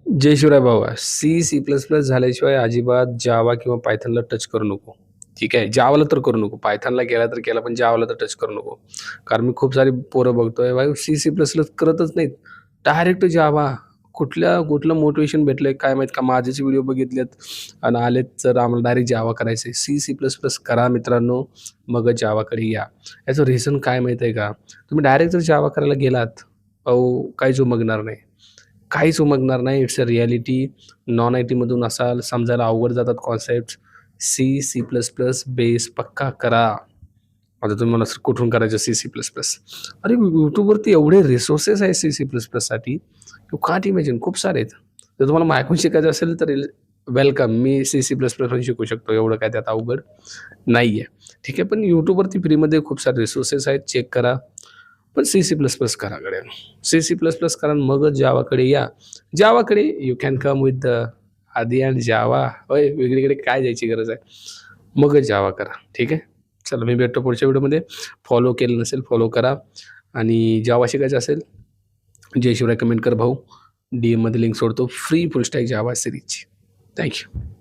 जय शिवराय भावा. C plus plus झाल्याशिवाय अजिबात जावा किंवा पायथनला टच करू नको. ठीक आहे. जावाला तर करू नको. पायथनला केला तर केला, पण जावाला तर टच करू नको. कारण मी खूप सारी पोरं बघतोय, भाई सी प्लस प्लस करतच नाहीत. डायरेक्ट जावा. कुठलं मोटिव्हेशन भेटलंय काय माहीत का? माझेच व्हिडिओ बघितलेत आणि आलेत तर आम्हाला डायरेक्ट जावा करायचंय. सी प्लस प्लस करा मित्रांनो, मगच जावाकडे या. याचं रिझन काय माहीत आहे का? तुम्ही डायरेक्ट जर जावा करायला गेलात, अहो काहीच उमगणार नाही. काहीच उमगणार नाही. It's a reality. नॉन आय-टीमधून असाल, समजायला अवघड जातात concepts. C plus plus base पक्का करा. आता तुम्ही मला कुठून करायचं सी प्लस प्लस? अरे YouTubeवरती एवढे रिसोर्सेस आहेत सी प्लस प्लससाठी. यू कांट इमॅजिन खूप सारे आहेत. जर तुम्हाला माझ्याकडून शिकायचं असेल तर वेलकम. मी सी प्लस प्लस पण शिकू शकतो. एवढं काय त्यात अवघड नाहीये. ठीक आहे. पण YouTubeवरती फ्रीमध्ये खूप सारे रिसोर्सेस आहेत. चेक करा. पण सी प्लस प्लस करा गड्यांनो. सी प्लस प्लस करा मगच जावाकडे या. जावाकडे you can come with the आदी अँड जावा. होय, वेगळीकडे काय जायची गरज आहे? मगच जावा करा. ठीक आहे. चला मी भेटतो पुढच्या व्हिडिओमध्ये. फॉलो केलं नसेल फॉलो करा आणि जावा शिकायचं असेल जय शिवराय कमेंट कर भाऊ. DM मध्ये लिंक सोडतो फ्री फुल स्टॅक जावा सिरीजची. Thank you.